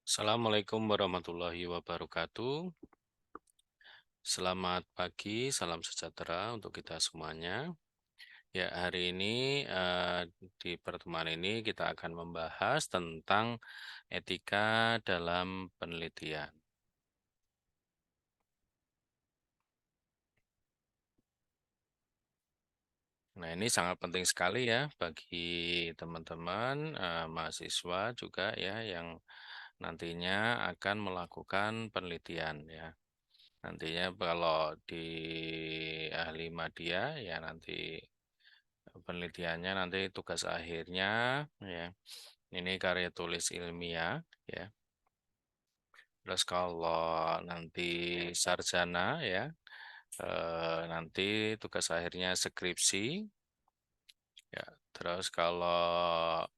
Assalamualaikum warahmatullahi wabarakatuh. Selamat pagi, salam sejahtera untuk kita semuanya. Ya, hari ini di pertemuan ini kita akan membahas tentang etika dalam penelitian. Nah, ini sangat penting sekali ya bagi teman-teman mahasiswa juga ya yang nantinya akan melakukan penelitian ya. Nantinya kalau di ahli media ya nanti penelitiannya nanti tugas akhirnya ya ini karya tulis ilmiah ya. Terus kalau nanti sarjana ya nanti tugas akhirnya skripsi ya. Terus kalau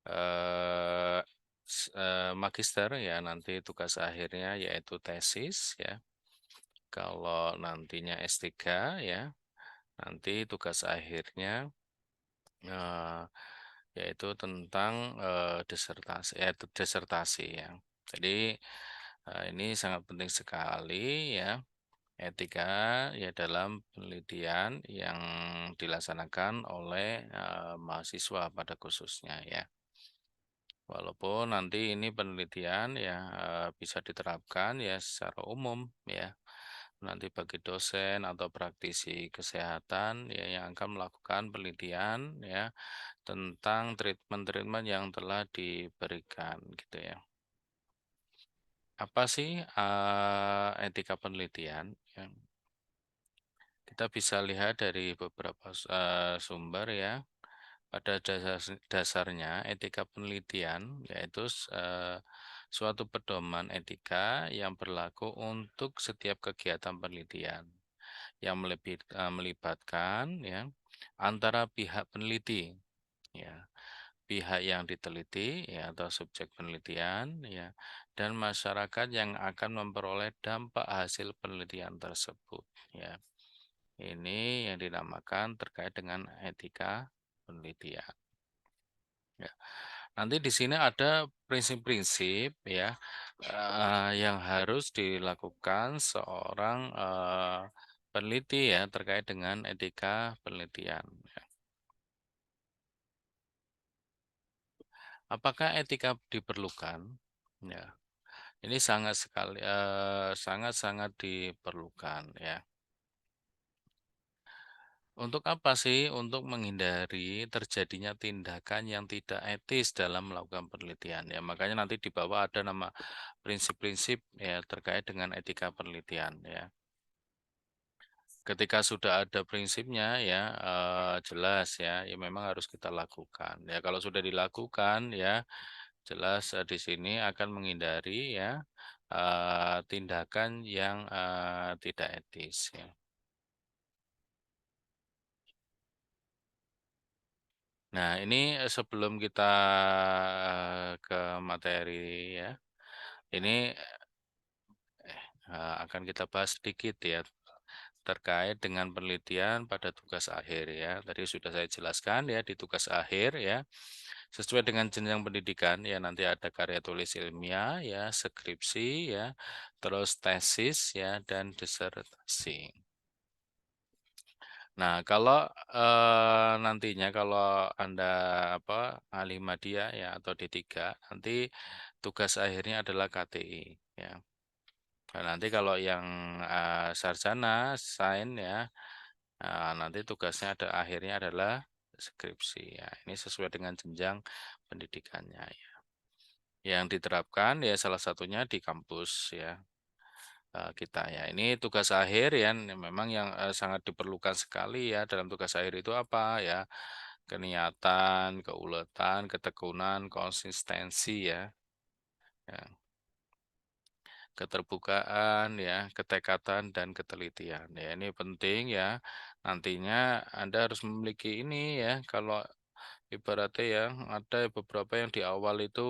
eh, magister ya nanti tugas akhirnya yaitu tesis ya. Kalau nantinya S3 ya nanti tugas akhirnya eh, yaitu tentang disertasi ya. Jadi ini sangat penting sekali ya etika ya dalam penelitian yang dilaksanakan oleh mahasiswa pada khususnya ya. Walaupun nanti ini penelitian ya bisa diterapkan ya secara umum ya. Nanti bagi dosen atau praktisi kesehatan ya yang akan melakukan penelitian ya tentang treatment-treatment yang telah diberikan gitu ya. Apa sih etika penelitian? Ya, kita bisa lihat dari beberapa sumber ya. Pada dasarnya etika penelitian yaitu suatu pedoman etika yang berlaku untuk setiap kegiatan penelitian yang melibatkan ya antara pihak peneliti ya pihak yang diteliti ya atau subjek penelitian ya dan masyarakat yang akan memperoleh dampak hasil penelitian tersebut ya. Ini yang dinamakan terkait dengan etika penelitian. Ya. Nanti di sini ada prinsip-prinsip ya yang harus dilakukan seorang peneliti ya terkait dengan etika penelitian. Ya. Apakah etika diperlukan? Ya, ini sangat sekali sangat-sangat diperlukan ya. Untuk apa sih? Untuk menghindari terjadinya tindakan yang tidak etis dalam melakukan penelitian ya. Makanya nanti di bawah ada nama prinsip-prinsip ya terkait dengan etika penelitian ya. Ketika sudah ada prinsipnya ya jelas ya, ya memang harus kita lakukan. Ya kalau sudah dilakukan ya jelas di sini akan menghindari ya tindakan yang tidak etis ya. Nah, ini sebelum kita ke materi ya, ini akan kita bahas sedikit ya terkait dengan penelitian pada tugas akhir ya. Tadi sudah saya jelaskan ya di tugas akhir ya. Sesuai dengan jenjang pendidikan ya nanti ada karya tulis ilmiah ya, skripsi ya, terus tesis ya dan disertasi. Nah, kalau nantinya kalau Anda apa ahli media ya atau D3 nanti tugas akhirnya adalah KTI ya. Nah, nanti kalau yang sarjana sains ya nanti tugasnya ada akhirnya adalah skripsi ya. Ini sesuai dengan jenjang pendidikannya ya. Yang diterapkan ya salah satunya di kampus ya kita ya. Ini tugas akhir ya memang yang sangat diperlukan sekali ya dalam tugas akhir itu apa ya? Keniatan, keuletan, ketekunan, konsistensi ya. Ya, keterbukaan ya, ketekatan dan ketelitian. Ya, ini penting ya. Nantinya Anda harus memiliki ini ya. Kalau ibaratnya ya ada beberapa yang di awal itu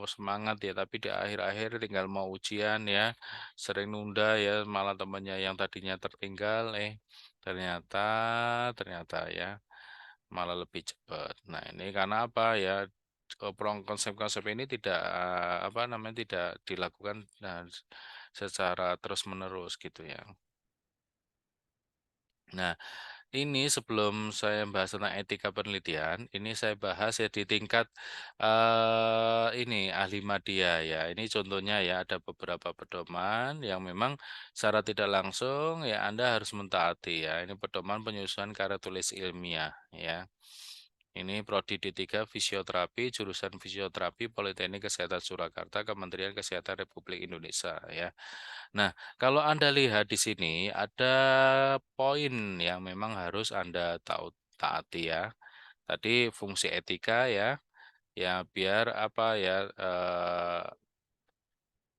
semangat ya, tapi di akhir-akhir tinggal mau ujian ya, sering nunda ya, malah temannya yang tadinya tertinggal ternyata ternyata ya malah lebih cepat. Nah, ini karena apa ya? konsep-konsep ini tidak apa namanya tidak dilakukan secara terus-menerus gitu ya. Nah, ini sebelum saya bahas tentang etika penelitian, ini saya bahas ya di tingkat ini ahli media ya. Ini contohnya ya ada beberapa pedoman yang memang secara tidak langsung ya Anda harus mentaati ya. Ini pedoman penyusunan karya tulis ilmiah ya. Ini Prodi D3 Fisioterapi, jurusan Fisioterapi Politeknik Kesehatan Surakarta, Kementerian Kesehatan Republik Indonesia ya. Nah, kalau Anda lihat di sini ada poin yang memang harus Anda taati ya. Tadi fungsi etika ya, ya biar apa ya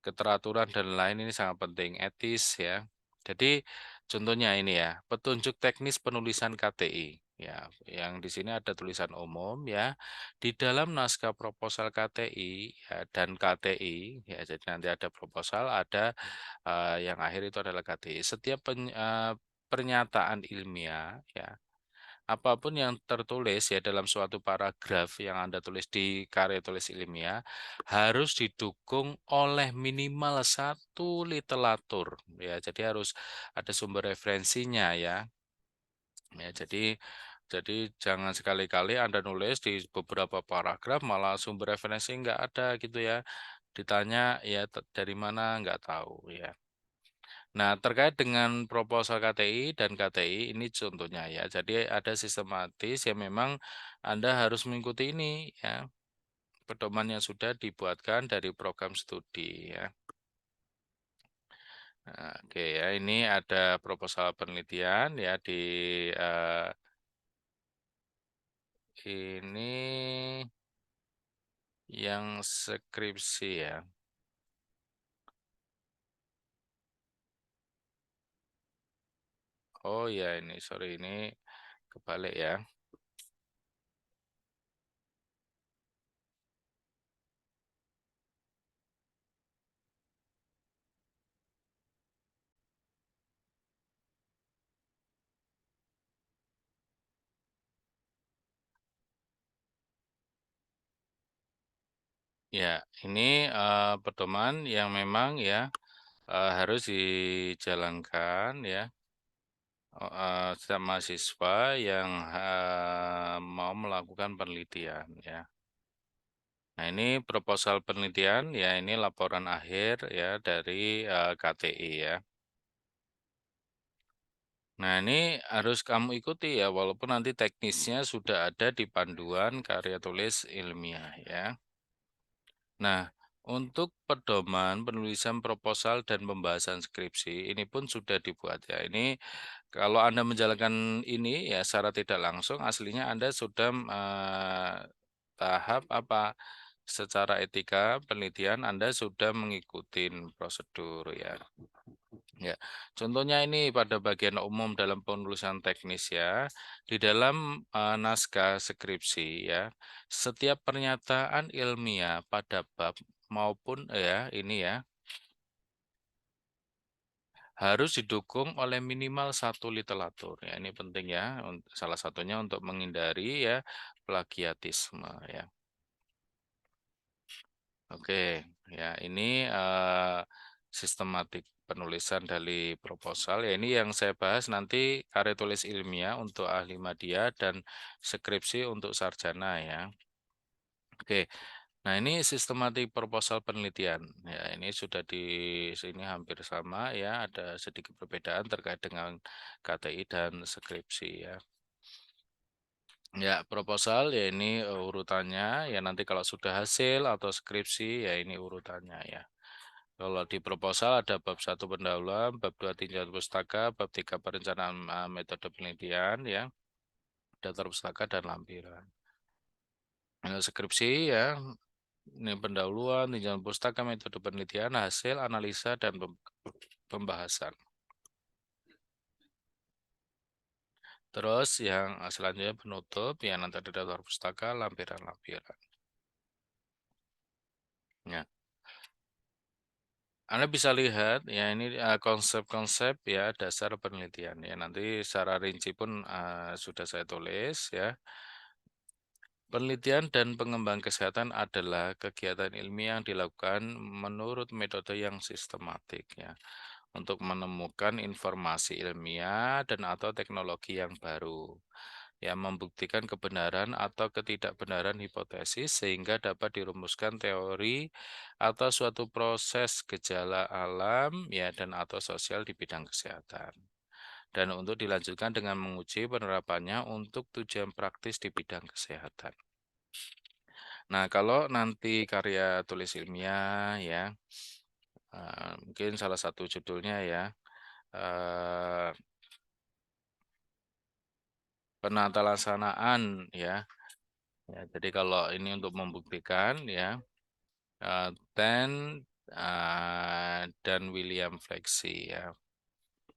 keteraturan dan lain ini sangat penting, etis ya. Jadi contohnya ini ya, petunjuk teknis penulisan KTI. Ya, yang di sini ada tulisan umum ya. Di dalam naskah proposal KTI ya, dan KTI ya, jadi nanti ada proposal, ada yang akhir itu adalah KTI. Setiap pernyataan ilmiah ya, apapun yang tertulis ya dalam suatu paragraf yang Anda tulis di karya tulis ilmiah harus didukung oleh minimal satu literatur ya. Jadi harus ada sumber referensinya ya. Ya, jadi jangan sekali-kali Anda nulis di beberapa paragraf malah sumber referensi nggak ada gitu ya. Ditanya ya dari mana nggak tahu ya. Nah, terkait dengan proposal KTI dan KTI ini contohnya ya. Jadi ada sistematis yang memang Anda harus mengikuti ini ya. Pedoman yang sudah dibuatkan dari program studi ya. Nah, oke ya, ini ada proposal penelitian ya di ini yang skripsi ya. Oh ya ini sorry ini kebalik ya. Ya, ini pedoman yang memang ya harus dijalankan ya. Setiap mahasiswa yang mau melakukan penelitian ya. Nah, ini proposal penelitian ya, ini laporan akhir ya dari KTI ya. Nah, ini harus kamu ikuti ya, walaupun nanti teknisnya sudah ada di panduan karya tulis ilmiah ya. Nah, untuk pedoman penulisan proposal dan pembahasan skripsi ini pun sudah dibuat ya. Ini kalau Anda menjalankan ini ya secara tidak langsung aslinya Anda sudah tahap apa secara etika penelitian Anda sudah mengikuti prosedur ya. Ya, contohnya ini pada bagian umum dalam penulisan teknis ya, di dalam naskah skripsi ya, setiap pernyataan ilmiah pada bab maupun ya ini ya harus didukung oleh minimal satu literatur ya ini penting ya salah satunya untuk menghindari ya plagiatisme ya. Oke, ya ini sistematik penulisan dari proposal. Ya ini yang saya bahas nanti karya tulis ilmiah untuk ahli media dan skripsi untuk sarjana ya. Oke, nah ini sistematik proposal penelitian. Ya ini sudah di sini hampir sama ya. Ada sedikit perbedaan terkait dengan KTI dan skripsi ya. Ya, proposal ya ini urutannya ya nanti kalau sudah hasil atau skripsi ya ini urutannya ya. Kalau di proposal ada bab satu pendahuluan, bab 2 tinjauan pustaka, bab 3 perencanaan metode penelitian ya, daftar pustaka dan lampiran. Skripsi ya, ini pendahuluan, tinjauan pustaka, metode penelitian, hasil analisa dan pembahasan. Terus yang selanjutnya penutup, ya nanti ada daftar pustaka, lampiran-lampiran. Ya. Anda bisa lihat ya ini konsep-konsep ya dasar penelitian ya nanti secara rinci pun sudah saya tulis ya. Penelitian dan pengembangan kesehatan adalah kegiatan ilmiah yang dilakukan menurut metode yang sistematik ya, untuk menemukan informasi ilmiah dan atau teknologi yang baru. Ya, membuktikan kebenaran atau ketidakbenaran hipotesis sehingga dapat dirumuskan teori atau suatu proses gejala alam ya dan atau sosial di bidang kesehatan. Dan untuk dilanjutkan dengan menguji penerapannya untuk tujuan praktis di bidang kesehatan. Nah, kalau nanti karya tulis ilmiah ya, mungkin salah satu judulnya ya, eh, penata laksanaan ya. Ya, jadi kalau ini untuk membuktikan ya, Ten dan William Flexi ya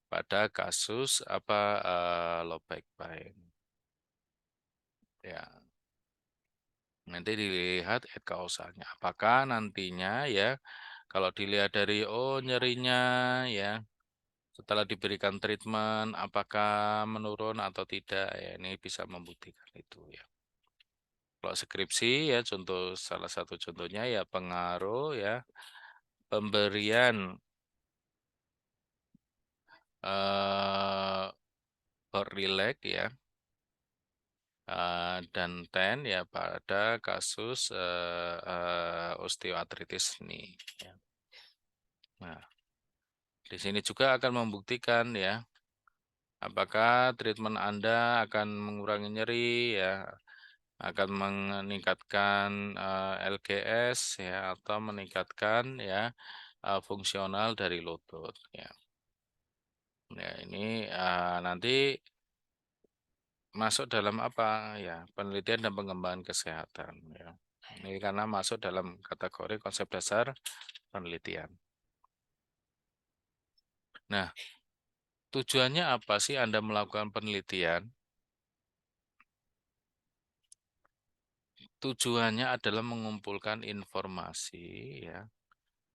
pada kasus apa low back pain. Ya, nanti dilihat kausalnya. Apakah nantinya ya kalau dilihat dari nyerinya ya setelah diberikan treatment apakah menurun atau tidak ya ini bisa membuktikan itu ya. Kalau skripsi ya salah satu contohnya ya pengaruh ya pemberian eh relax ya dan ten ya pada kasus osteoartritis nih. Ya. Nah, di sini juga akan membuktikan ya apakah treatment Anda akan mengurangi nyeri ya, akan meningkatkan LGS ya atau meningkatkan ya fungsional dari lutut ya. Ya ini nanti masuk dalam apa ya penelitian dan pengembangan kesehatan ya. Ini karena masuk dalam kategori konsep dasar penelitian. Nah, tujuannya apa sih Anda melakukan penelitian? Tujuannya adalah mengumpulkan informasi ya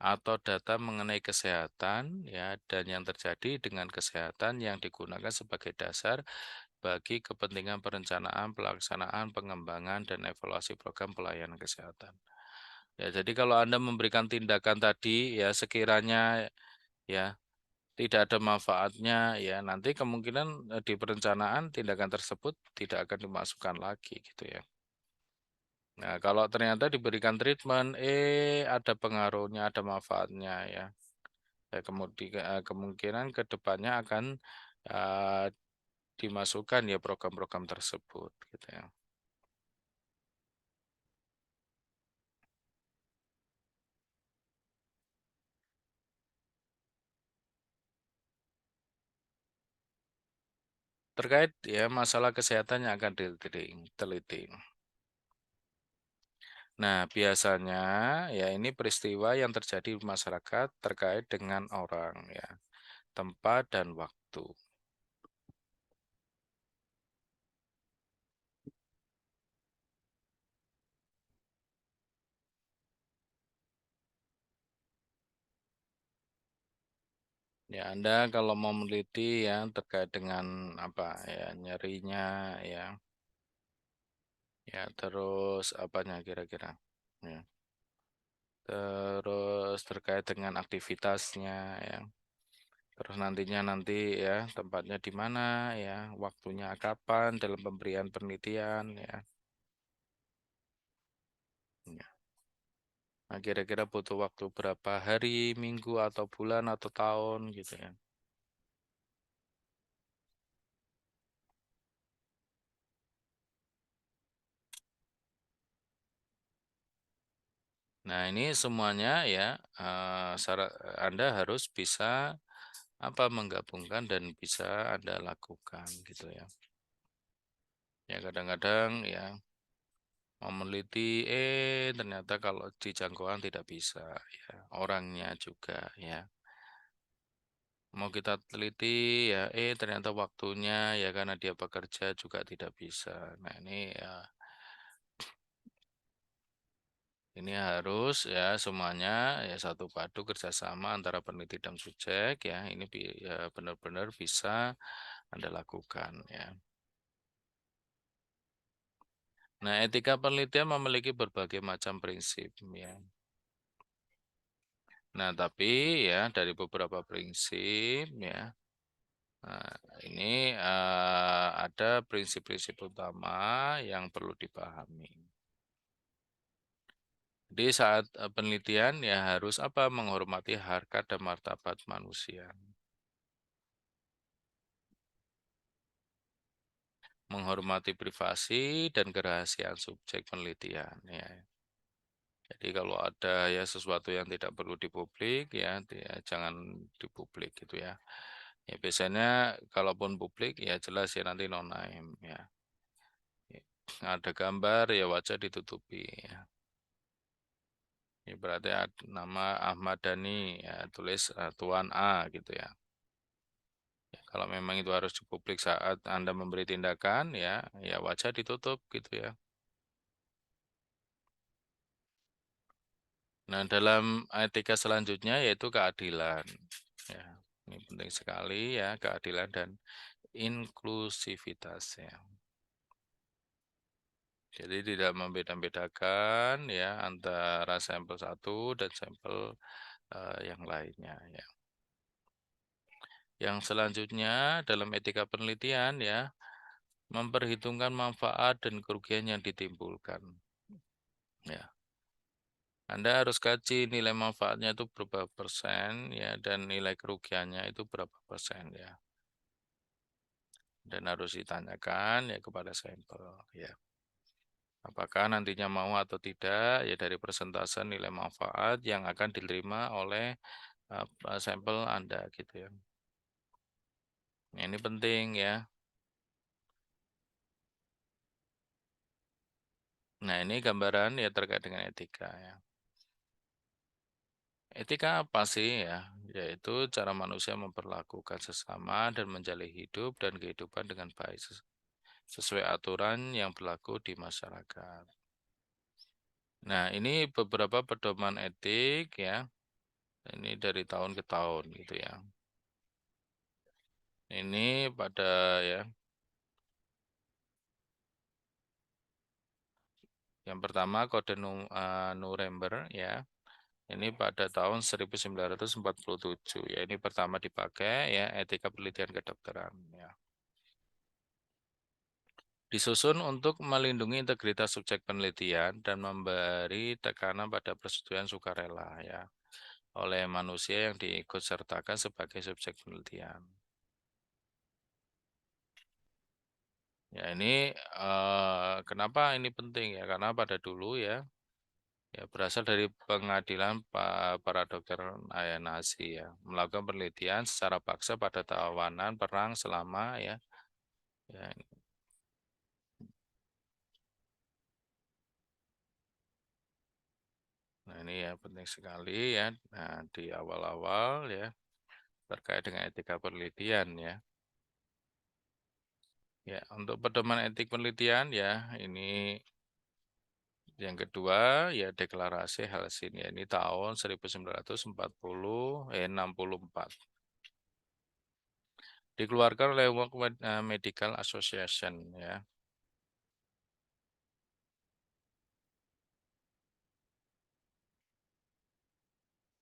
atau data mengenai kesehatan ya dan yang terjadi dengan kesehatan yang digunakan sebagai dasar bagi kepentingan perencanaan, pelaksanaan, pengembangan dan evaluasi program pelayanan kesehatan. Ya, jadi kalau Anda memberikan tindakan tadi ya sekiranya ya tidak ada manfaatnya ya nanti kemungkinan di perencanaan tindakan tersebut tidak akan dimasukkan lagi gitu ya. Nah, kalau ternyata diberikan treatment ada pengaruhnya, ada manfaatnya ya. Ya kemudian kemungkinan ke depannya akan eh, dimasukkan ya program-program tersebut gitu ya. Terkait ya masalah kesehatan yang akan diteliti. Nah, biasanya ya ini peristiwa yang terjadi di masyarakat terkait dengan orang ya, tempat dan waktu. Ya, Anda kalau mau meneliti ya terkait dengan apa ya nyerinya ya, ya terus apanya kira-kira. Ya. Terus terkait dengan aktivitasnya ya. Terus nanti ya tempatnya di mana ya, waktunya kapan dalam pemberian penelitian ya. Ya. Nah, kira-kira butuh waktu berapa hari, minggu atau bulan atau tahun gitu ya. Nah, ini semuanya ya Anda harus bisa apa menggabungkan dan bisa Anda lakukan gitu ya. Ya kadang-kadang ya mau meneliti ternyata kalau di jangkauan tidak bisa ya orangnya juga ya mau kita teliti ya ternyata waktunya ya karena dia bekerja juga tidak bisa. Nah ini harus ya semuanya ya satu padu kerjasama antara peneliti dan subjek ya ini ya benar-benar bisa Anda lakukan ya. Nah, etika penelitian memiliki berbagai macam prinsip, ya. Nah, tapi ya dari beberapa prinsip, ya. Nah, ini ada prinsip-prinsip utama yang perlu dipahami. Jadi saat penelitian ya harus apa? Menghormati harkat dan martabat manusia. Menghormati privasi dan kerahasiaan subjek penelitian, ya. Jadi kalau ada ya sesuatu yang tidak perlu dipublik ya, ya jangan dipublik gitu ya. Ya biasanya kalaupun publik ya jelas ya nanti no name ya. Ya, ada gambar ya wajah ditutupi ya. Ya berarti nama Ahmad Dhani ya tulis Tuan A gitu ya. Ya, kalau memang itu harus dipublik saat Anda memberi tindakan ya, ya wajah ditutup gitu ya. Nah, dalam etika selanjutnya yaitu keadilan. Ya, ini penting sekali ya, keadilan dan inklusivitas ya. Jadi tidak membeda-bedakan ya antara sampel satu dan sampel yang lainnya ya. Yang selanjutnya dalam etika penelitian ya, memperhitungkan manfaat dan kerugian yang ditimbulkan. Ya. Anda harus kaji nilai manfaatnya itu berapa persen ya dan nilai kerugiannya itu berapa persen ya. Dan harus ditanyakan ya kepada sampel ya. Apakah nantinya mau atau tidak ya dari persentase nilai manfaat yang akan diterima oleh sampel Anda gitu ya. Nah, ini penting ya. Nah, ini gambaran ya terkait dengan etika ya. Etika apa sih ya? Yaitu cara manusia memperlakukan sesama dan menjalin hidup dan kehidupan dengan baik sesuai aturan yang berlaku di masyarakat. Nah, ini beberapa pedoman etik ya. Ini dari tahun ke tahun gitu ya. Ini pada ya, yang pertama Kode Nuremberg ya. Ini pada tahun 1947 ya. Ini pertama dipakai ya etika penelitian kedokteran ya. Disusun untuk melindungi integritas subjek penelitian dan memberi tekanan pada persetujuan sukarela ya oleh manusia yang diikutsertakan sebagai subjek penelitian. Ya ini kenapa ini penting ya? Karena pada dulu ya, ya berasal dari pengadilan para dokter Nazi ya, melakukan penelitian secara paksa pada tawanan perang selama ya, ya. Nah ini ya penting sekali ya. Nah di awal-awal ya terkait dengan etika penelitian ya. Ya untuk pedoman etik penelitian ya ini yang kedua ya deklarasi Helsinki ya, ini tahun 64. Dikeluarkan oleh World Medical Association ya.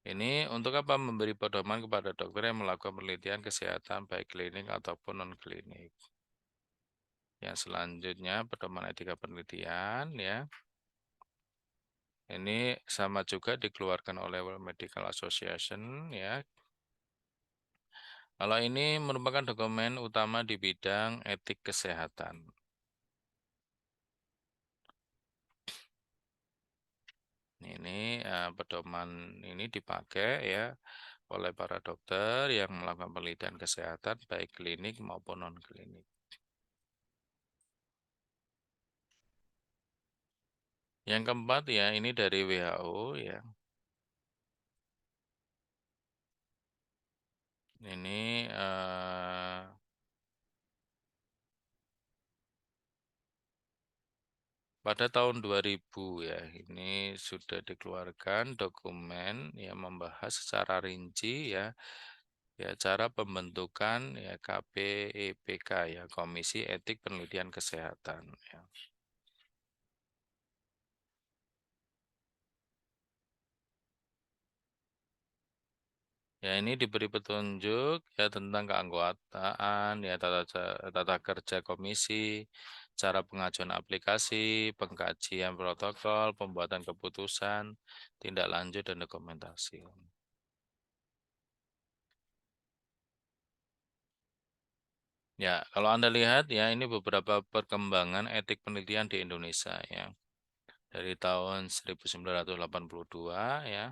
Ini untuk apa? Memberi pedoman kepada dokter yang melakukan penelitian kesehatan baik klinik ataupun non klinik. Yang selanjutnya pedoman etika penelitian ya. Ini sama juga dikeluarkan oleh World Medical Association ya. Kalau ini merupakan dokumen utama di bidang etik kesehatan. Ini pedoman ini dipakai ya oleh para dokter yang melakukan penelitian kesehatan baik klinik maupun non klinik. Yang keempat ya ini dari WHO ya. Ini pada tahun 2000 ya, ini sudah dikeluarkan dokumen yang membahas secara rinci ya, ya cara pembentukan ya KPEPK ya, Komisi Etik Penelitian Kesehatan ya. Ya, ini diberi petunjuk ya tentang keanggotaan, ya tata kerja komisi, cara pengajuan aplikasi, pengkajian protokol, pembuatan keputusan, tindak lanjut dan dokumentasi. Ya, kalau Anda lihat ya ini beberapa perkembangan etik penelitian di Indonesia ya. Dari tahun 1982 ya.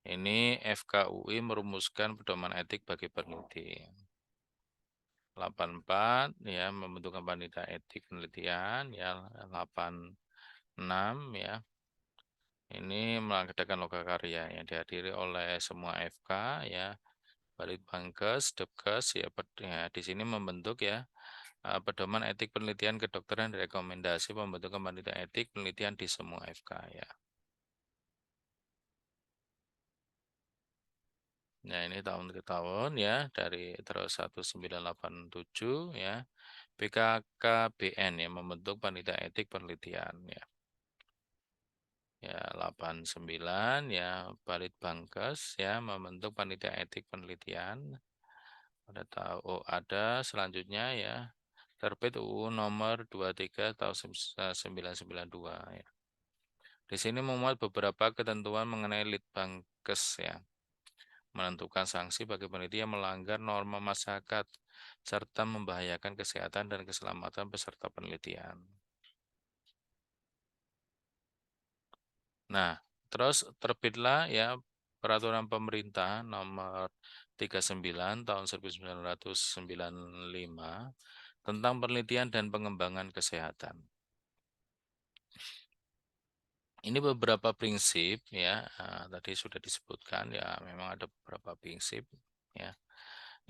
Ini FKUI merumuskan pedoman etik bagi peneliti. 84 ya membentukkan panitia etik penelitian ya. 86 ya ini mengadakan lokakarya yang dihadiri oleh semua FK ya, Balitbangkes, Depkes ya, ya di sini membentuk ya pedoman etik penelitian kedokteran rekomendasi pembentukan panitia etik penelitian di semua FK ya. Nah, ini tahun ke tahun ya, dari terus 1987 ya, BKKBN ya membentuk panitia etik penelitian ya. Ya, 89 ya, Balitbangkes ya membentuk panitia etik penelitian. Pada tahu oh, ada selanjutnya ya, terbit UU nomor 23 tahun 1992 ya. Di sini memuat beberapa ketentuan mengenai Litbangkes ya, menentukan sanksi bagi peneliti yang melanggar norma masyarakat serta membahayakan kesehatan dan keselamatan peserta penelitian. Nah, terus terbitlah ya peraturan pemerintah nomor 39 tahun 1995 tentang penelitian dan pengembangan kesehatan. Ini beberapa prinsip ya, tadi sudah disebutkan ya, memang ada beberapa prinsip ya.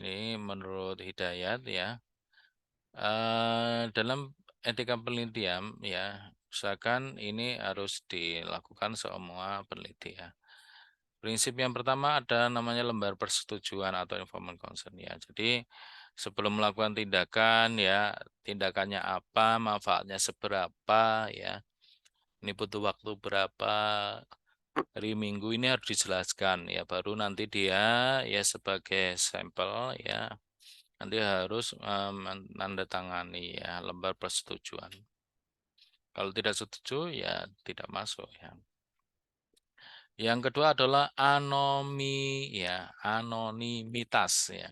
Ini menurut Hidayat ya, dalam etika penelitian ya, usahakan ini harus dilakukan semua peneliti ya. Prinsip yang pertama ada namanya lembar persetujuan atau informed consent ya. Jadi sebelum melakukan tindakan ya, tindakannya apa, manfaatnya seberapa ya, ini butuh waktu berapa, hari Minggu ini harus dijelaskan ya, baru nanti dia ya sebagai sampel ya nanti harus menandatangani ya lembar persetujuan. Kalau tidak setuju ya tidak masuk ya. Yang kedua adalah ya, anonimitas ya.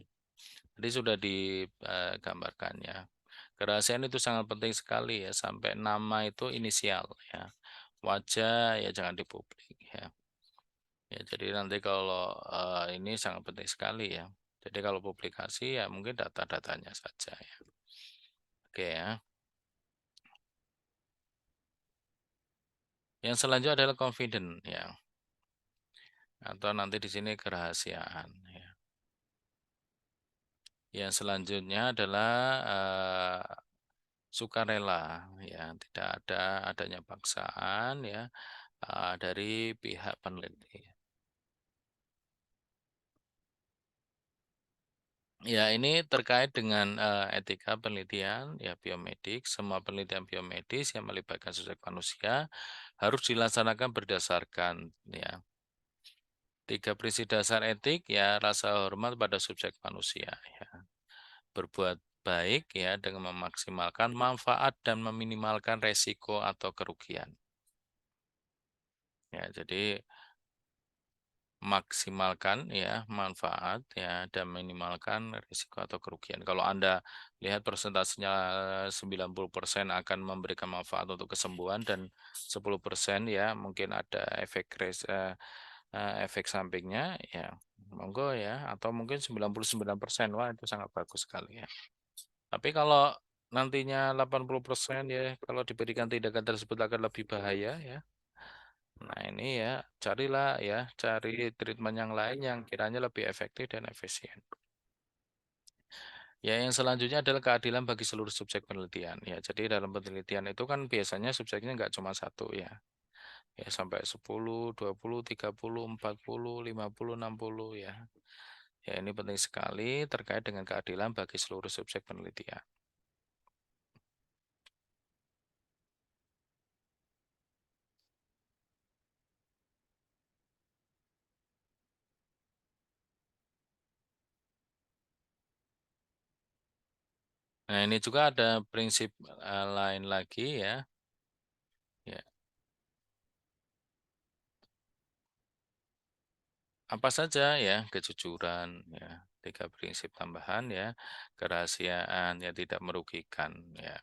Jadi sudah digambarkan ya. Kerahasiaan itu sangat penting sekali ya, sampai nama itu inisial ya. Wajah ya jangan dipublik ya. Ya, jadi nanti kalau ini sangat penting sekali ya. Jadi kalau publikasi ya mungkin data-datanya saja ya. Oke ya. Yang selanjutnya adalah confident ya. Atau nanti di sini kerahasiaan ya. Yang selanjutnya adalah sukarela ya, tidak ada adanya paksaan ya dari pihak peneliti. Ya, ini terkait dengan etika penelitian ya biomedik. Semua penelitian biomedis yang melibatkan subjek manusia harus dilaksanakan berdasarkan ya tiga prinsip dasar etik ya rasa hormat pada subjek manusia ya. Berbuat baik ya dengan memaksimalkan manfaat dan meminimalkan resiko atau kerugian. Ya, jadi maksimalkan ya manfaat ya dan minimalkan risiko atau kerugian. Kalau Anda lihat persentasenya 90% akan memberikan manfaat untuk kesembuhan dan 10% ya mungkin ada efek sampingnya ya monggo ya atau mungkin 99% wah itu sangat bagus sekali ya. Tapi kalau nantinya 80% ya kalau diberikan tindakan tersebut akan lebih bahaya ya. Nah, ini ya, carilah ya, cari treatment yang lain yang kiranya lebih efektif dan efisien. Ya, yang selanjutnya adalah keadilan bagi seluruh subjek penelitian. Ya, jadi dalam penelitian itu kan biasanya subjeknya nggak cuma satu ya. Ya, sampai 10, 20, 30, 40, 50, 60 ya. Ya, ini penting sekali terkait dengan keadilan bagi seluruh subjek penelitian. Nah, ini juga ada prinsip lain lagi ya. Ya, apa saja ya kejujuran ya, 3 prinsip tambahan ya, kerahasiaan ya tidak merugikan ya.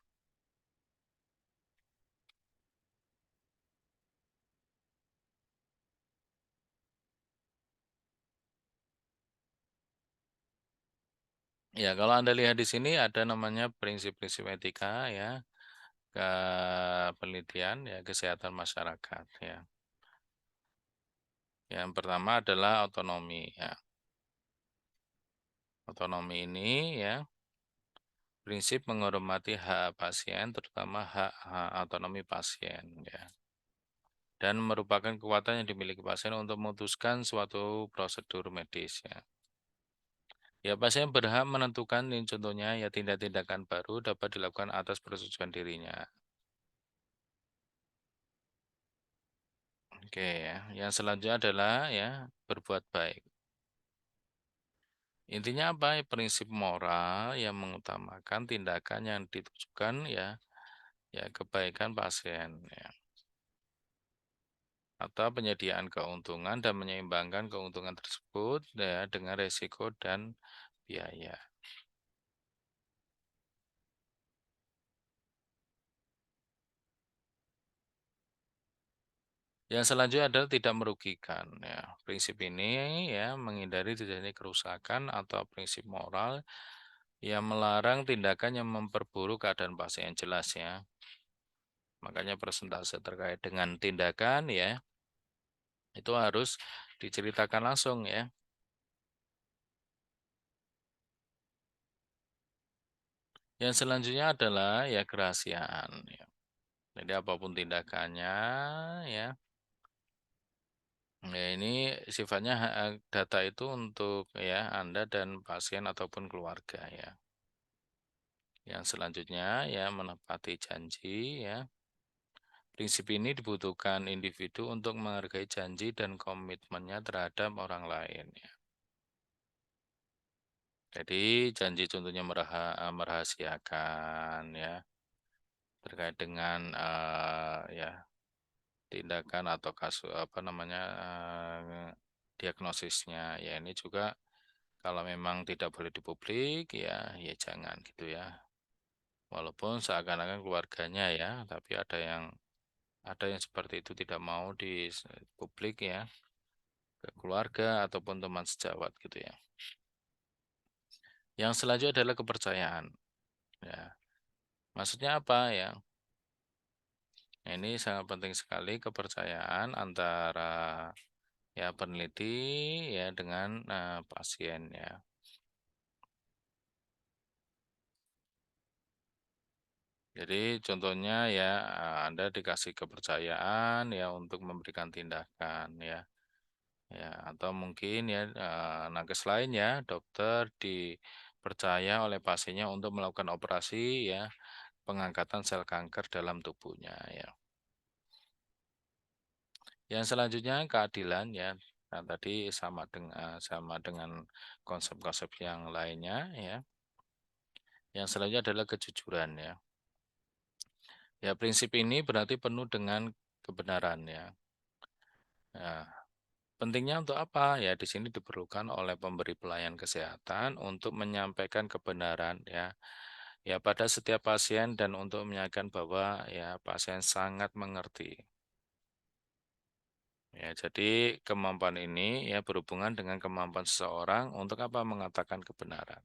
Ya, kalau Anda lihat di sini ada namanya prinsip-prinsip etika ya, ke penelitian ya kesehatan masyarakat ya. Yang pertama adalah otonomi ya. Otonomi ini ya prinsip menghormati hak pasien terutama hak otonomi pasien ya. Dan merupakan kekuatan yang dimiliki pasien untuk memutuskan suatu prosedur medis ya. Ya, pasien berhak menentukan ini contohnya ya tindakan baru dapat dilakukan atas persetujuan dirinya. Oke ya, yang selanjutnya adalah ya berbuat baik. Intinya apa? Prinsip moral yang mengutamakan tindakan yang ditujukan ya kebaikan pasien ya. Atau penyediaan keuntungan dan menyeimbangkan keuntungan tersebut ya dengan resiko dan biaya. Yang selanjutnya adalah tidak merugikan ya. Prinsip ini ya menghindari terjadinya kerusakan atau prinsip moral yang melarang tindakan yang memperburuk keadaan pasien jelas ya. Makanya persentase terkait dengan tindakan ya itu harus diceritakan langsung ya. Yang selanjutnya adalah ya kerahasiaan ya. Jadi apapun tindakannya ya. Ya ini sifatnya data itu untuk ya Anda dan pasien ataupun keluarga ya. Yang selanjutnya ya menepati janji ya. Prinsip ini dibutuhkan individu untuk menghargai janji dan komitmennya terhadap orang lain ya. Jadi janji contohnya merahasiakan ya terkait dengan ya tindakan atau kasus apa namanya diagnosisnya ya ini juga kalau memang tidak boleh dipublik ya jangan gitu ya. Walaupun seakan-akan keluarganya ya, tapi ada yang seperti itu tidak mau di publik ya ke keluarga ataupun teman sejawat gitu ya. Yang selanjutnya adalah kepercayaan. Ya, maksudnya apa ya? Nah, ini sangat penting sekali kepercayaan antara ya peneliti ya dengan pasien ya. Jadi contohnya ya Anda dikasih kepercayaan ya untuk memberikan tindakan ya. Ya, atau mungkin ya nakes lain ya, dokter dipercaya oleh pasiennya untuk melakukan operasi ya pengangkatan sel kanker dalam tubuhnya ya. Yang selanjutnya keadilan ya. Nah, tadi sama dengan konsep-konsep yang lainnya ya. Yang selanjutnya adalah kejujuran ya. Ya, prinsip ini berarti penuh dengan kebenaran ya. Nah, pentingnya untuk apa? Ya, di sini diperlukan oleh pemberi pelayanan kesehatan untuk menyampaikan kebenaran ya. Ya, pada setiap pasien dan untuk meyakinkan bahwa ya pasien sangat mengerti. Ya, jadi kemampuan ini ya berhubungan dengan kemampuan seseorang untuk apa? Mengatakan kebenaran.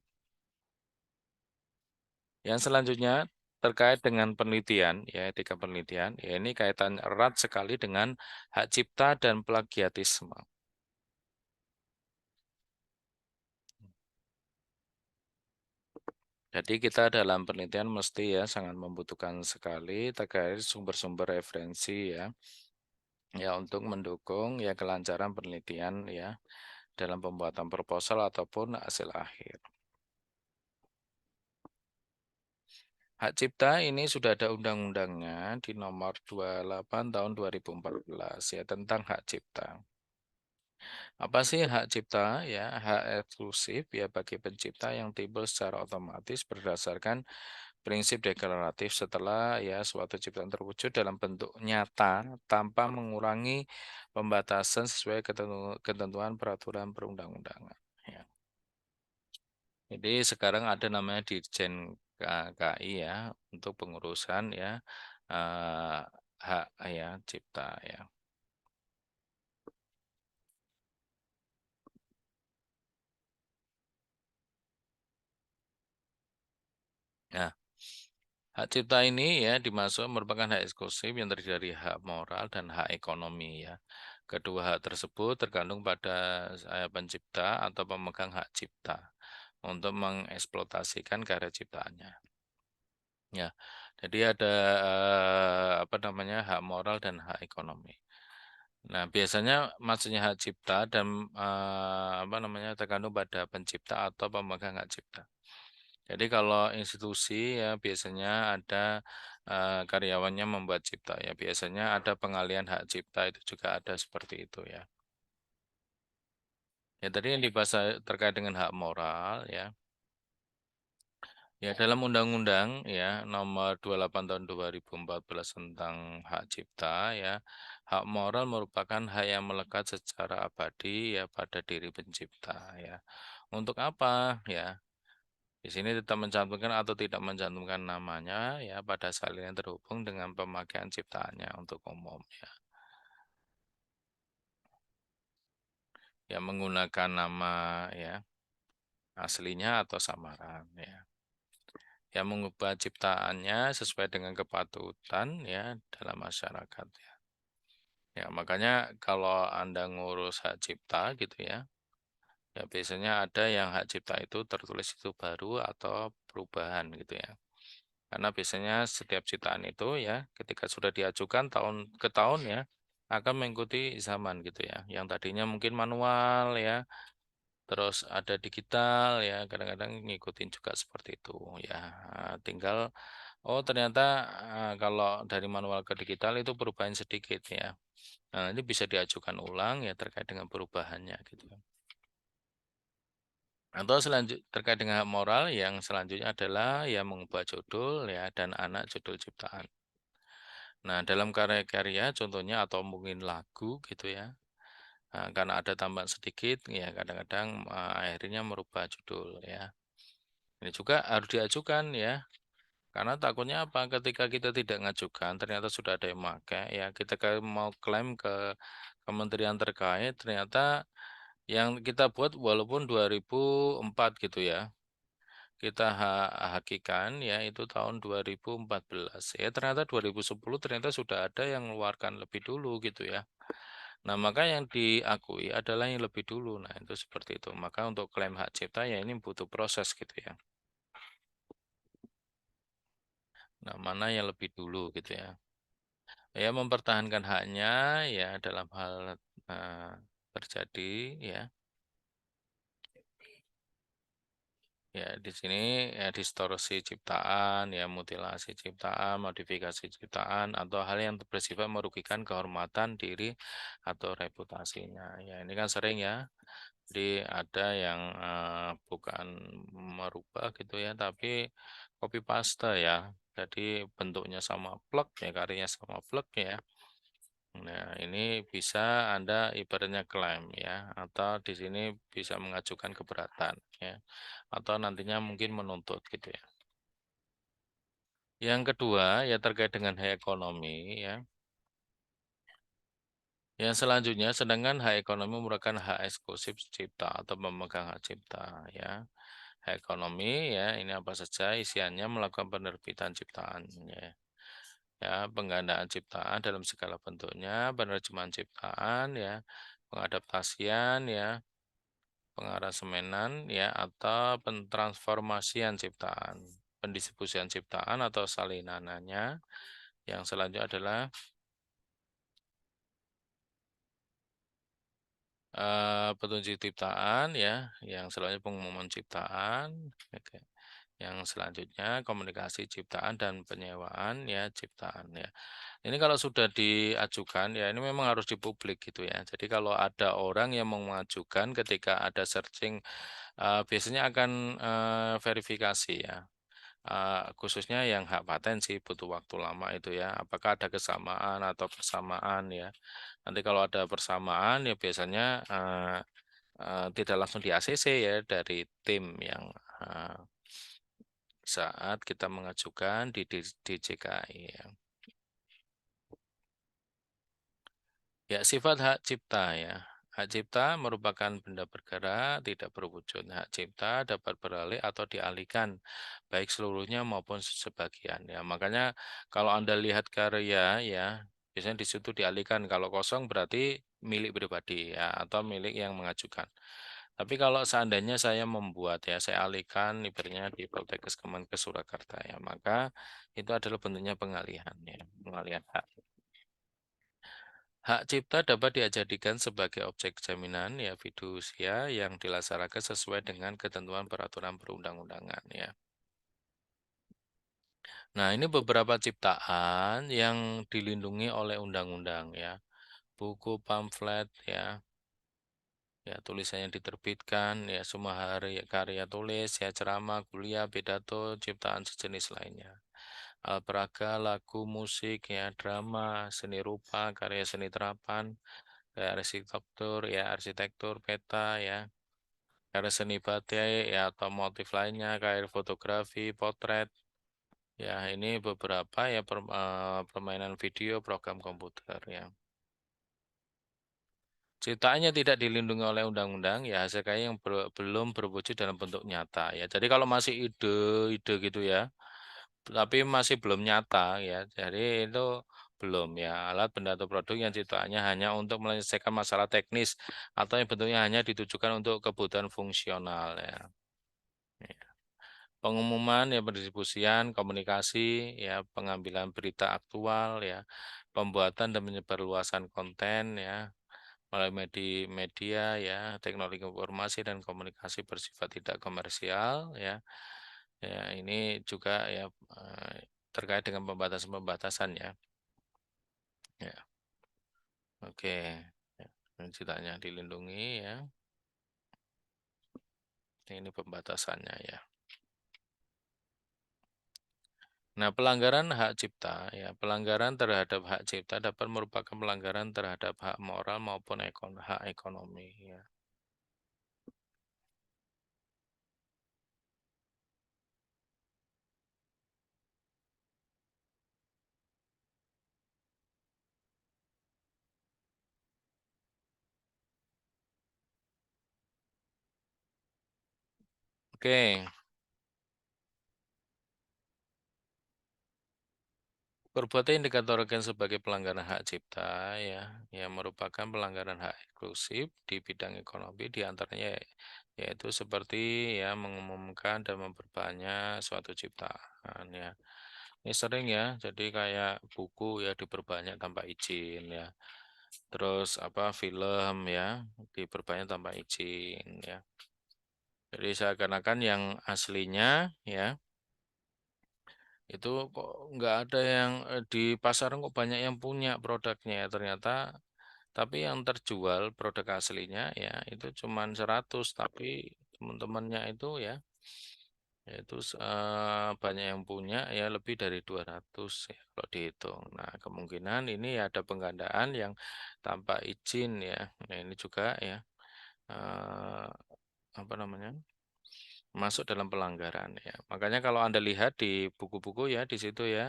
Yang selanjutnya terkait dengan penelitian, ya etika penelitian, ya ini kaitan erat sekali dengan hak cipta dan plagiatisme. Jadi kita dalam penelitian mesti ya sangat membutuhkan sekali terkait sumber-sumber referensi ya untuk mendukung ya kelancaran penelitian ya dalam pembuatan proposal ataupun hasil akhir. Hak cipta ini sudah ada undang-undangnya di nomor 28 tahun 2014 ya tentang hak cipta. Apa sih hak cipta? Ya, hak eksklusif ya bagi pencipta yang timbul secara otomatis berdasarkan prinsip deklaratif setelah ya suatu ciptaan terwujud dalam bentuk nyata tanpa mengurangi pembatasan sesuai ketentuan peraturan perundang-undangan. Ya. Jadi sekarang ada namanya Dirjen KI ya untuk pengurusan ya eh, hak ya cipta ya. Nah, hak cipta ini ya dimasuk merupakan hak eksklusif yang terdiri dari hak moral dan hak ekonomi ya. Kedua hak tersebut tergantung pada pencipta atau pemegang hak cipta untuk mengeksploitasikan karya ciptaannya. Ya, jadi ada apa namanya hak moral dan hak ekonomi. Nah, biasanya maksudnya hak cipta dan apa namanya tergantung pada pencipta atau pemegang hak cipta. Jadi kalau institusi ya biasanya ada karyawannya membuat cipta ya biasanya ada pengalihan hak cipta itu juga ada seperti itu ya. Ya tadi yang dibahas terkait dengan hak moral ya. Ya dalam undang-undang ya nomor 28 tahun 2014 tentang hak cipta ya. Hak moral merupakan hak yang melekat secara abadi ya pada diri pencipta ya. Untuk apa ya? Di sini tetap mencantumkan atau tidak mencantumkan namanya ya pada salin yang terhubung dengan pemakaian ciptaannya untuk umum ya. Yang menggunakan nama ya aslinya atau samaran ya. Yang mengubah ciptaannya sesuai dengan kepatutan ya dalam masyarakat ya. Ya, makanya kalau Anda ngurus hak cipta gitu ya, ya biasanya ada yang hak cipta itu tertulis itu baru atau perubahan gitu ya. Karena biasanya setiap ciptaan itu ya, ketika sudah diajukan tahun ke tahun ya, akan mengikuti zaman gitu ya. Yang tadinya mungkin manual ya, terus ada digital ya, kadang-kadang ngikutin juga seperti itu ya. Tinggal, oh ternyata kalau dari manual ke digital itu perubahan sedikit ya. Nah, ini bisa diajukan ulang ya terkait dengan perubahannya gitu. Atau terkait dengan hak moral yang selanjutnya adalah yang mengubah judul ya dan anak judul ciptaan. Nah, dalam karya-karya contohnya atau mungkin lagu gitu ya. Karena ada tambahan sedikit ya kadang-kadang akhirnya merubah judul ya. Ini juga harus diajukan ya. Karena takutnya apa? Ketika kita tidak ngajukan ternyata sudah ada yang pakai ya kita mau klaim ke kementerian terkait ternyata yang kita buat walaupun 2004 gitu ya. Kita hakikan ya itu tahun 2014 ya ternyata 2010 ternyata sudah ada yang mengeluarkan lebih dulu gitu ya. Nah, maka yang diakui adalah yang lebih dulu. Nah, itu seperti itu. Maka untuk klaim hak cipta ya ini butuh proses gitu ya. Nah, mana yang lebih dulu gitu ya. Ya mempertahankan haknya ya dalam hal eh, terjadi ya. Ya, di sini ya distorsi ciptaan, ya mutilasi ciptaan, modifikasi ciptaan, atau hal yang bersifat merugikan kehormatan diri atau reputasinya. Ya, ini kan sering ya. Jadi ada yang bukan merubah gitu ya, tapi copy paste ya. Jadi bentuknya sama plek ya, karyanya sama plek ya. Nah, ini bisa Anda ibaratnya klaim ya, atau di sini bisa mengajukan keberatan ya, atau nantinya mungkin menuntut gitu ya. Yang kedua ya terkait dengan hak ekonomi ya. Yang selanjutnya, sedangkan hak ekonomi merupakan hak eksklusif cipta atau pemegang hak cipta ya. Hak ekonomi ya, ini apa saja isiannya melakukan penerbitan ciptaan ya. Ya, penggandaan ciptaan dalam segala bentuknya, penerjemahan ciptaan ya, pengadaptasian ya, pengaransemenan ya atau pentransformasian ciptaan, pendistribusian ciptaan atau salinanannya. Yang selanjutnya adalah petunjuk ciptaan ya, yang selanjutnya pengumuman ciptaan. Oke. Yang selanjutnya komunikasi ciptaan dan penyewaan ya ciptaan ya. Ini kalau sudah diajukan ya ini memang harus dipublik gitu ya. Jadi kalau ada orang yang mau mengajukan ketika ada searching biasanya akan verifikasi ya. Khususnya yang hak paten sih butuh waktu lama itu ya. Apakah ada kesamaan atau persamaan ya. Nanti kalau ada persamaan ya biasanya tidak langsung di ACC ya dari tim yang eh, saat kita mengajukan di DJKI ya. Ya, sifat hak cipta ya. Hak cipta merupakan benda bergerak, tidak berwujud. Hak cipta dapat beralih atau dialihkan, baik seluruhnya maupun sebagian. Ya, makanya kalau Anda lihat karya ya, biasanya di situ dialihkan. Kalau kosong berarti milik pribadi ya, atau milik yang mengajukan. Tapi kalau seandainya saya membuat ya, saya alihkan ibaratnya di Poltekkes Kemenkes Surakarta ya, maka itu adalah bentuknya pengalihan ya, pengalihan hak. Hak cipta dapat dijadikan sebagai objek jaminan ya fidusia yang dilaksanakan sesuai dengan ketentuan peraturan perundang-undangan ya. Nah, ini beberapa ciptaan yang dilindungi oleh undang-undang ya. Buku, pamflet ya, ya tulisannya diterbitkan ya semua hari karya tulis ya ceramah, kuliah, pidato, ciptaan sejenis lainnya. Alpraga, lagu, musik ya, drama, seni rupa, karya seni terapan, kayak arsitektur peta ya karya seni batik ya atau motif lainnya kayak fotografi potret ya ini beberapa ya permainan video program komputer ya ciptaannya tidak dilindungi oleh undang-undang ya hasil karya yang belum berwujud dalam bentuk nyata ya jadi kalau masih ide-ide gitu ya tapi masih belum nyata ya. Jadi itu belum ya alat benda atau produk yang ciptaannya hanya untuk menyelesaikan masalah teknis atau yang bentuknya hanya ditujukan untuk kebutuhan fungsional ya. Ya. Pengumuman ya pendistribusian, komunikasi ya pengambilan berita aktual ya, pembuatan dan penyebarluasan konten ya melalui media ya, teknologi informasi dan komunikasi bersifat tidak komersial ya. Ya, ini juga ya terkait dengan pembatasan-pembatasan ya. Ya, oke. Ya, ini ceritanya dilindungi ya. Ini pembatasannya ya. Nah, pelanggaran hak cipta ya, pelanggaran terhadap hak cipta dapat merupakan pelanggaran terhadap hak moral maupun hak ekonomi ya. Oke, perbuatan yang dikategorikan sebagai pelanggaran hak cipta ya, yang merupakan pelanggaran hak eksklusif di bidang ekonomi di antaranya yaitu seperti ya mengumumkan dan memperbanyak suatu ciptaan ya. Ini sering ya, jadi kayak buku ya diperbanyak tanpa izin ya. Terus apa film ya diperbanyak tanpa izin ya. Jadi seakan-akan yang aslinya ya itu kok nggak ada yang di pasaran kok banyak yang punya produknya ya ternyata tapi yang terjual produk aslinya ya itu cuman 100 tapi teman-temannya itu ya yaitu banyak yang punya ya lebih dari 200 ya kalau dihitung. Nah, kemungkinan ini ada penggandaan yang tanpa izin ya. Nah, ini juga ya eh, apa namanya? Masuk dalam pelanggaran ya. Makanya kalau Anda lihat di buku-buku ya di situ ya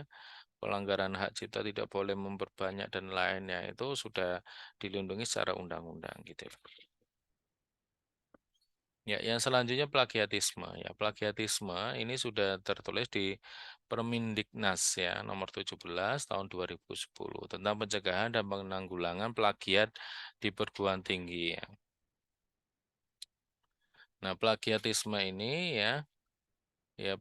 pelanggaran hak cipta tidak boleh memperbanyak dan lainnya itu sudah dilindungi secara undang-undang gitu. Ya, yang selanjutnya plagiatisme. Ya, plagiatisme ini sudah tertulis di Permendiknas ya nomor 17 tahun 2010 tentang pencegahan dan penanggulangan plagiat di perguruan tinggi ya. Nah, plagiatisme ini ya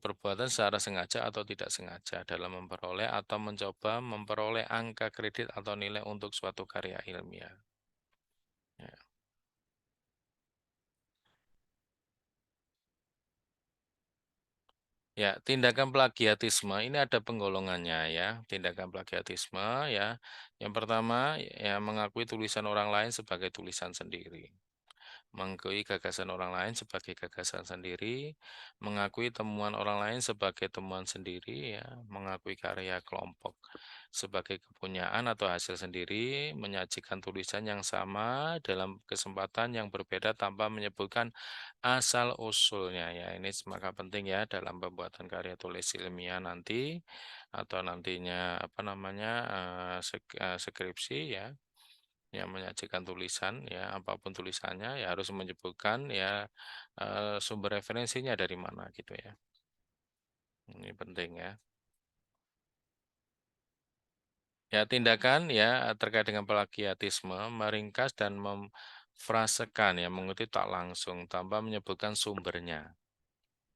perbuatan secara sengaja atau tidak sengaja dalam memperoleh atau mencoba memperoleh angka kredit atau nilai untuk suatu karya ilmiah. Ya. Ya, tindakan plagiatisme ini ada penggolongannya ya. Tindakan plagiatisme ya. Yang pertama ya mengakui tulisan orang lain sebagai tulisan sendiri. Mengakui gagasan orang lain sebagai gagasan sendiri, mengakui temuan orang lain sebagai temuan sendiri, ya, mengakui karya kelompok sebagai kepunyaan atau hasil sendiri, menyajikan tulisan yang sama dalam kesempatan yang berbeda tanpa menyebutkan asal-usulnya. Ya, ini maka penting ya dalam pembuatan karya tulis ilmiah nanti atau nantinya apa namanya skripsi ya yang menyajikan tulisan ya, apapun tulisannya ya harus menyebutkan ya, sumber referensinya dari mana gitu ya. Ini penting ya. Ya tindakan ya terkait dengan plagiatisme, meringkas dan memfrasekan ya, mengutip tak langsung tanpa menyebutkan sumbernya.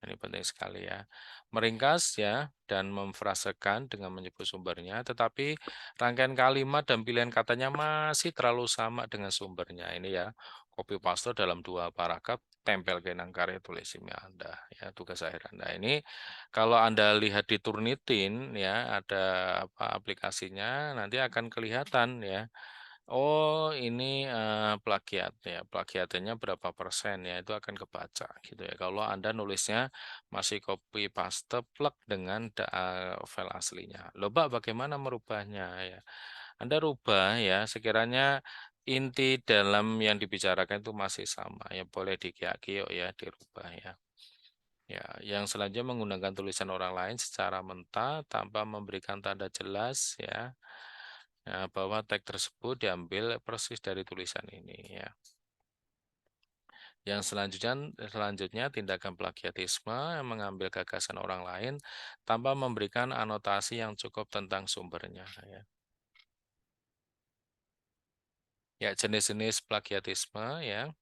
Ini penting sekali ya. Meringkas ya dan memfrasekan dengan menyebut sumbernya, tetapi rangkaian kalimat dan pilihan katanya masih terlalu sama dengan sumbernya. Ini ya, copy paste dalam 2 paragraf, tempel ke karya tulis ilmiah Anda, ya tugas akhir Anda. Ini kalau Anda lihat di Turnitin ya, ada apa aplikasinya, nanti akan kelihatan ya. Oh, ini plagiat ya. Plagiatannya berapa persen ya, itu akan kebaca gitu ya. Kalau Anda nulisnya masih copy paste plek dengan file aslinya. Loba bagaimana merubahnya ya? Anda rubah ya, sekiranya inti dalam yang dibicarakan itu masih sama ya, boleh dikiak-kiok ya, dirubah ya. Ya, yang selanjutnya menggunakan tulisan orang lain secara mentah tanpa memberikan tanda jelas ya. Ya, bahwa teks tersebut diambil persis dari tulisan ini ya. Yang selanjutnya tindakan plagiatisme yang mengambil gagasan orang lain tanpa memberikan anotasi yang cukup tentang sumbernya ya. Ya, jenis-jenis plagiatisme ya.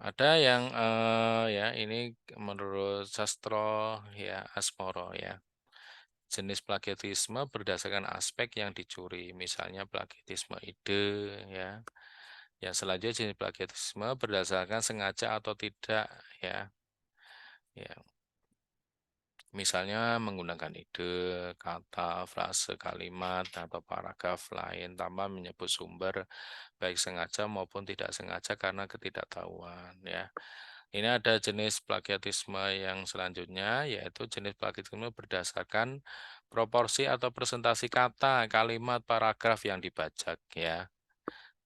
Ada yang ya ini menurut Sastro ya Asmoro ya. Jenis plagiatisme berdasarkan aspek yang dicuri, misalnya plagiatisme ide ya. Yang selanjutnya jenis plagiatisme berdasarkan sengaja atau tidak ya. Ya, misalnya menggunakan ide, kata, frase, kalimat atau paragraf lain tanpa menyebut sumber baik sengaja maupun tidak sengaja karena ketidaktahuan ya. Ini ada jenis plagiatisme yang selanjutnya yaitu jenis plagiatisme berdasarkan proporsi atau presentasi kata, kalimat, paragraf yang dibajak ya.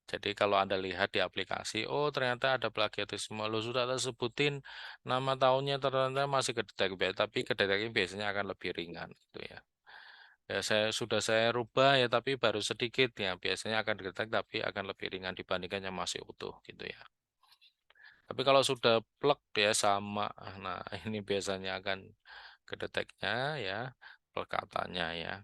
Jadi kalau Anda lihat di aplikasi, oh ternyata ada plagiatisme, lo sudah tak sebutin nama tahunnya ternyata masih kedetek, tapi kedeteknya biasanya akan lebih ringan gitu ya. Ya saya rubah ya tapi baru sedikit ya, biasanya akan kedetek tapi akan lebih ringan dibandingkan yang masih utuh gitu ya. Tapi kalau sudah plek ya sama, nah ini biasanya akan kedeteknya ya, pelekatannya ya.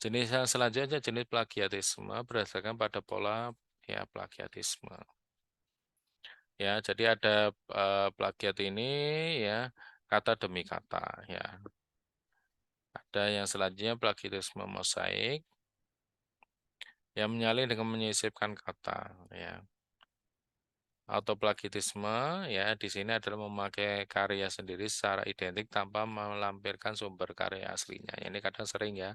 Jenis yang selanjutnya jenis plagiatisme berdasarkan pada pola ya plagiatisme. Ya, jadi ada plagiat ini ya kata demi kata ya. Ada yang selanjutnya plagiatisme mosaik yang menyalin dengan menyisipkan kata ya. Autoplagiatisme ya di sini adalah memakai karya sendiri secara identik tanpa melampirkan sumber karya aslinya. Ini kadang sering ya,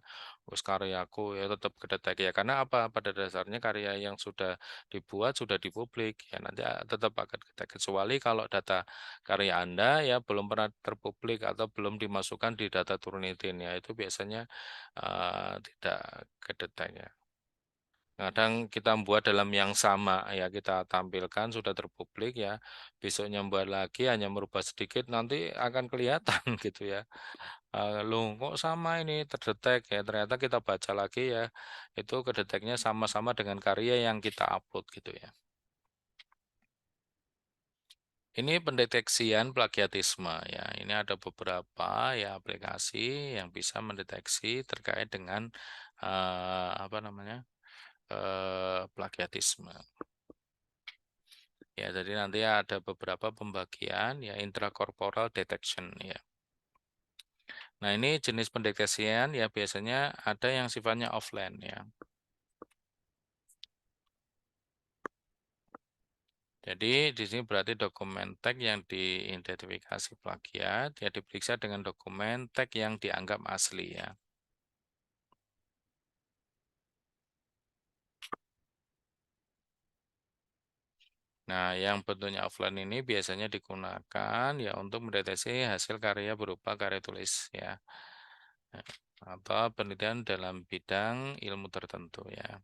us karyaku ya tetap kedetek ya. Karena apa? Pada dasarnya karya yang sudah dibuat sudah dipublik ya nanti tetap akan kedetek. Kecuali kalau data karya Anda ya belum pernah terpublik atau belum dimasukkan di data Turnitin ya itu biasanya tidak kedetek ya. Kadang kita membuat dalam yang sama ya kita tampilkan sudah terpublik ya. Besoknya membuat lagi hanya merubah sedikit nanti akan kelihatan gitu ya. Loh kok sama ini terdetek ya ternyata kita baca lagi ya itu kedeteknya sama-sama dengan karya yang kita upload gitu ya. Ini pendeteksian plagiatisme ya. Ini ada beberapa ya aplikasi yang bisa mendeteksi terkait dengan apa namanya plagiatisme. Ya, jadi nanti ada beberapa pembagian ya intracorporeal detection ya. Nah, ini jenis pendeteksian ya biasanya ada yang sifatnya offline ya. Jadi di sini berarti dokumen tag yang diidentifikasi plagiat ya diperiksa dengan dokumen tag yang dianggap asli ya. Nah, yang bentuknya offline ini biasanya digunakan ya untuk mendeteksi hasil karya berupa karya tulis ya. Ya, atau penelitian dalam bidang ilmu tertentu ya.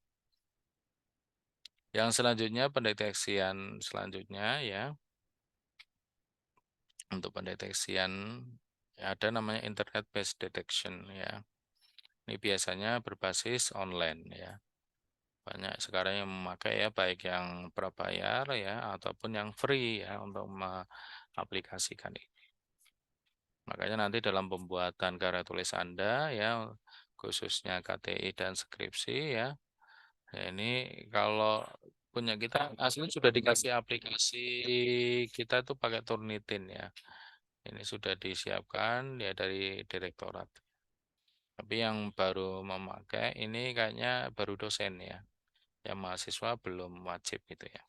Yang selanjutnya pendeteksian selanjutnya ya untuk pendeteksian ya, ada namanya internet based detection ya. Ini biasanya berbasis online ya. Banyak sekarang yang memakai ya baik yang berbayar ya ataupun yang free ya untuk mengaplikasikan ini. Makanya nanti dalam pembuatan karya tulis Anda ya khususnya KTI dan skripsi ya. Ya ini kalau punya kita asli sudah dikasih aplikasi kita tuh pakai Turnitin ya. Ini sudah disiapkan ya dari direktorat. Tapi yang baru memakai ini kayaknya baru dosen ya. Yang mahasiswa belum wajib gitu ya.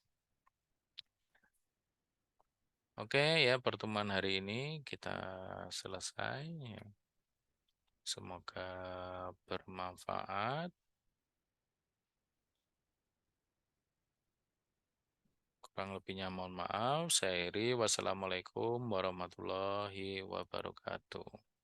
Oke ya pertemuan hari ini kita selesai. Ya. Semoga bermanfaat. Kurang lebihnya mohon maaf. Saya Heri. Wassalamualaikum warahmatullahi wabarakatuh.